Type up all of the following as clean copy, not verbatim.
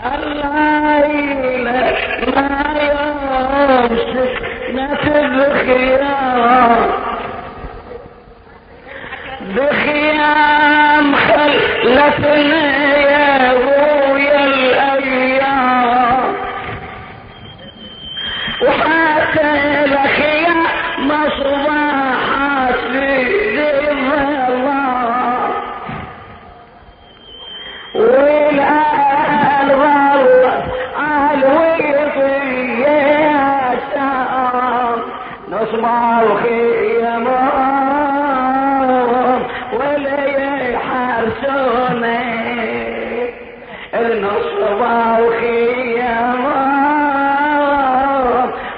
الليلة ما يمسك بخيام بخيام خلتنا يا ابويا الايام وحتى الخيام مصباحات في الله والآل ظلت عالويضيات نصبع الخيام ولا يحرسوني نصبع الخيام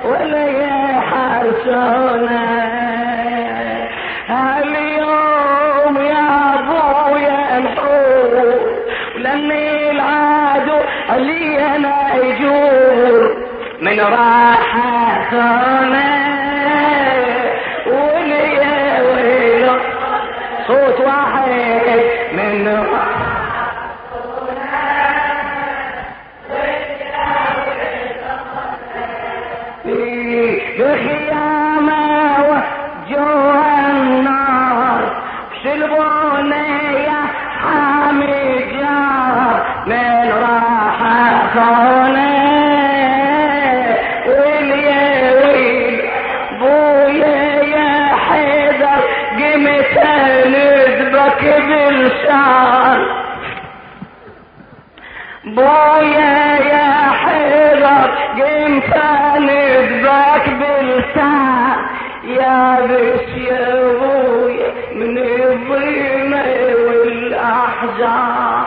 ولا يحرسوني اليوم يا ابويا الحور ولمي العادو اللي انا يجور من راحتنا وليا ويلو صوت واحد من بخيامه وجوا النار شلبوني يا حامي جار من راحتنا ويلي ويل بويا يا حيدر قمت ندبك بالشار بويا يا حيدر قمت ندبك بالشار يا بس يا بويا من الظلمة والأحزان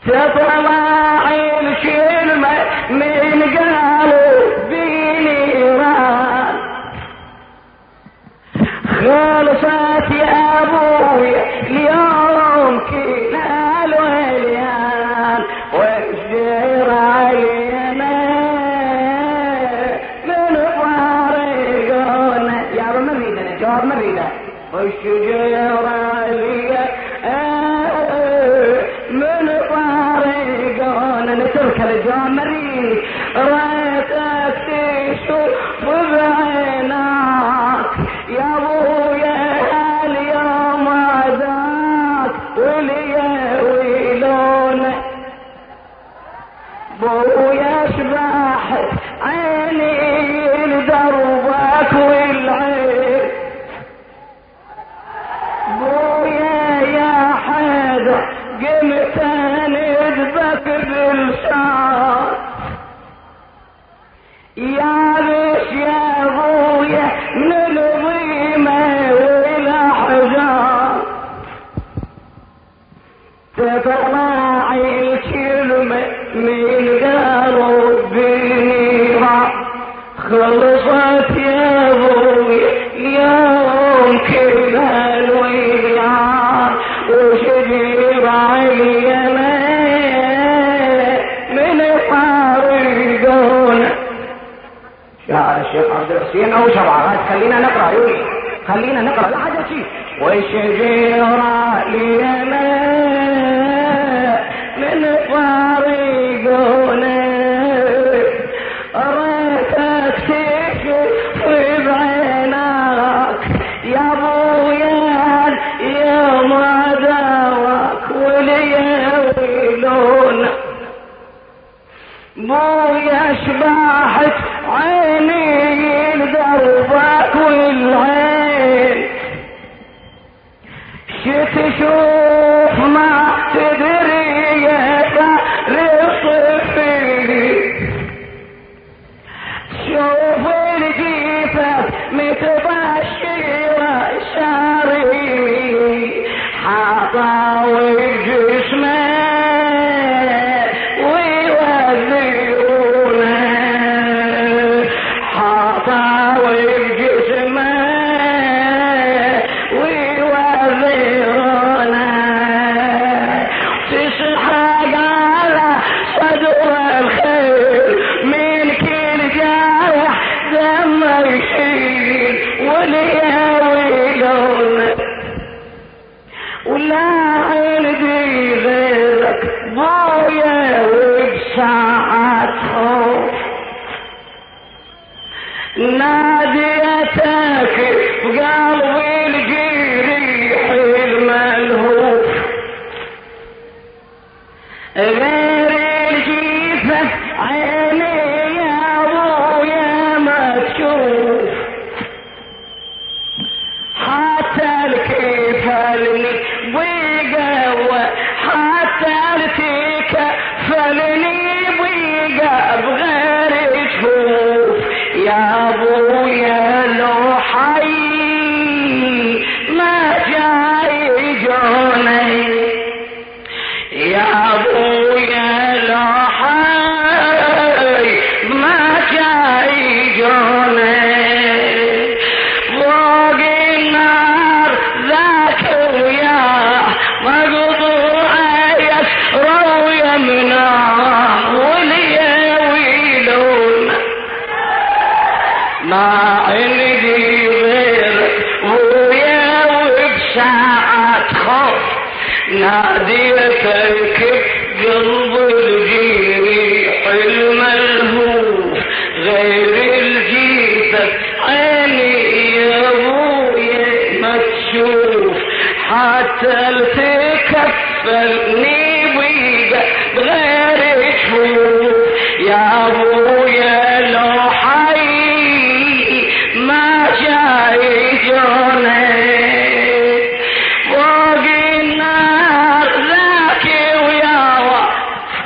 تطلع الكلمة من قلبي نيران خلصت يا ابويا اليوم كنا الوليان والشير علينا من فارقونا يا رب مريدنا جواب مريدة والشجر علينا من فارقونا نترك الجواب مريد ريتك تشوف بعينك يا ابويا اليوم ذاك وليا ويلونا بويا شباحت عيني لدربك والعين بويا يا حدا قمت ندبك بالشار يا بش يا ابويا من الظيمة والاحجار تطلع الكلمة من قلبي نيرة خلصت يا ابويا اليوم كلها الويلان وشجير علينا من فارقونا شاعر الشيخ عبد الحسين او شبعات خلينا نقرا يولي خلينا نقرا لا حاجه شيء والشجير علينا من فارقونا ريتك تشوف بعينك يا ابويا يا ما داوك وليا ويلونا بويا شباحت عيني لدربك والعين تشوف ما تدري يا رصفي شوف الجيفة متبشرة شاري حطاوي جسمه ويوزرونه حطاوي جسمه ويوزرونه تسحق على صدر الخير من كل جارح دم يشيل وليا ويلونه ولا عندي غيرك وبساعة خوف ناديتك بقلبي الجريح الملهوف غير الجيفة عيني يا ابويا ما تشوف حتى الكفلني بقوة حتى التكفلني بقى بغير تشوف يا ابويا لو حي ما جاي جوني يا ابويا لو حي ما جاي جوني فوق النار ذاك وياه مقطوع يسرى ويمناه وليويلون ما عندي غيرك ويا وبساعة خوف ناديتك قلب الجريح الملهوف غير الجيتك عيني يا ابويا ما تشوف حتى تكفلني بيقى بغير تشوف يا ابويا لو حي ما جاي جوني فوق النار ذاك وياه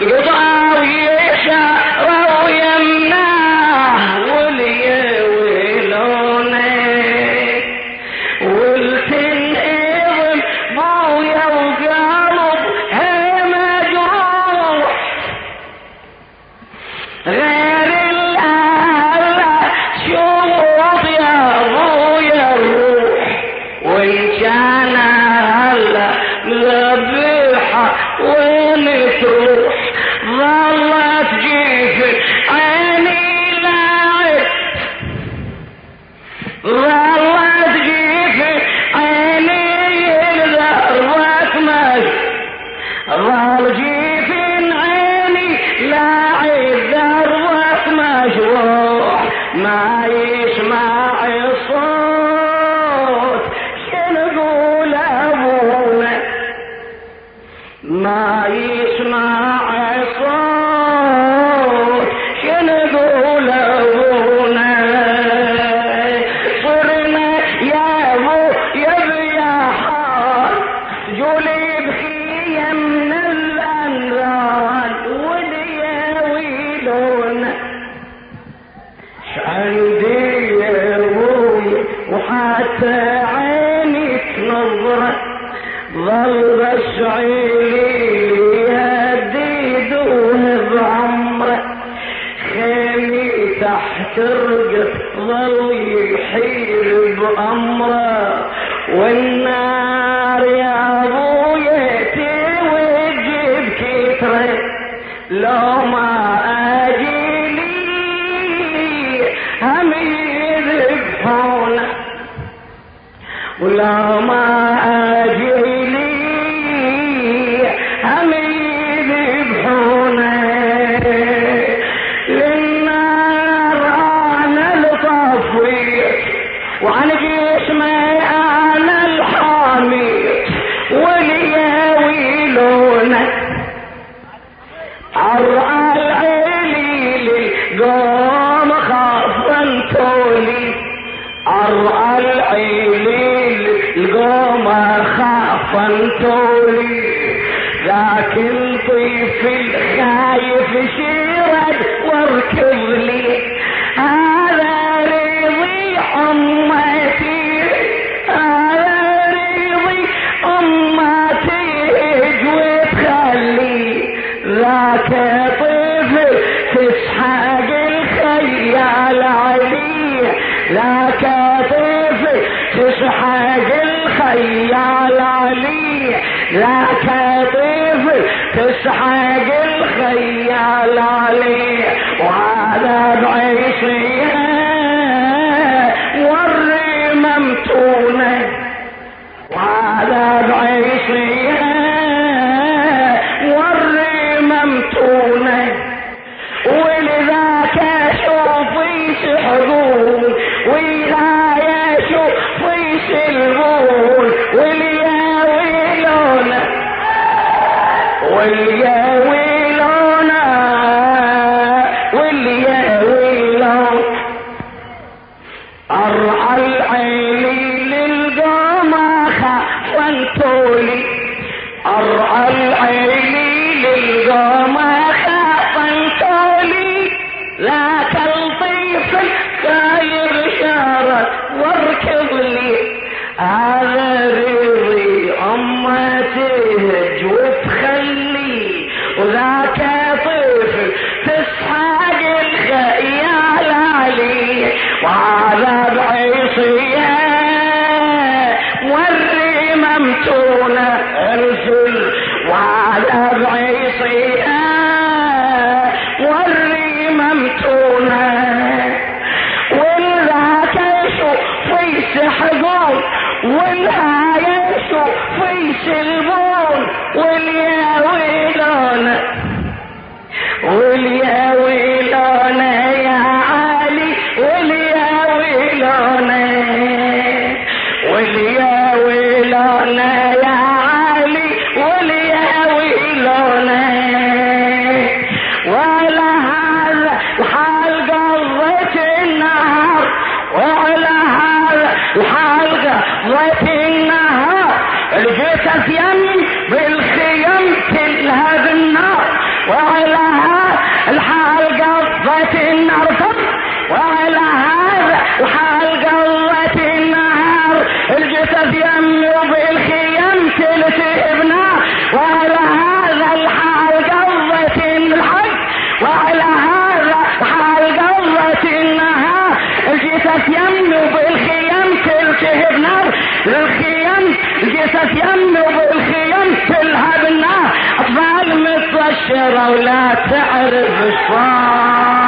قطع ويشعر ويمناه وليويلوني والتنقض بويا وقلب هي مجروح غير الآلة شوط يا ابويا الروح وان كان هلا مذبحة وين تروح ظلت جيف عيني لاعب ظلت جيف عيني ذرت مجد ظل جيف عيني لاعب ذرت مجروح ما يسمع الصوت شنقول ابونا ما يسمع الصوت شنقول ابونا صرنا يا ابو يا بياحار جولي بخية من الانذار وليويلونا عندي يا ابوي وحتى عيني تنظره ظل بس عيني يهديدوه بعمره خيمي تحت رقب ظل يحيل بأمره والنار يا ابويا توجب كتره لو ما اجيلي هم يذبحونه ولا ما اجيلي هم يذبحونه للنار انا الطفيت وعن جسمي انا الحاميت وليويلونه عرى العليل قوم خافنتولي عرى العليل القوم خافنتولي ذاك الطيف الخايف شيرد واركب لي هذا رضي امتي هذا رضي امتي اجوي تخلي ذاك طفل تسحق الخيال عليه ذاك طفل تسحق الخيال عليه ذاك طفل تسحق الخيال عليه وهذا بعيشها وري ممتونه وهذا بعيشها وري ممتونه والياويلونا والياويلون ارعى العيني للقماخة وانتولي ارعى العيني للقماخة وانتولي ذاك الطيف ساير شارك واركض لي هذا ريضي اما تهج وتخلي وذاك طفل تسحق الخيال عليه وهذا بعيصيه وري ممتونه ارسل وهذا بعيصيه وري ممتونه والذاك يشوف يسحقون والها يشوف يسلبون واليا ويلون واليا ويلون يا علي واليا ويلون واليا ويلون يا علي واليا ويلون ولا هذا الحال قضيت النهار وعلى هذا الحال قضيت النهار الجثث يم بالخيم كلها بالنار وعلى هذا الحال قضيت النهار وعلى هذا الحال قضيت النهار الجثث يم بالخيم كلها بالنار وعلى هذا الحال قضيت الحج وعلى هذا الحال قضيت النهار الجثث يم بالخيم كلها بالنار الخيم الجثث يم بالخيم كلها بالنار اطفال متبشره ولا تعرف الصار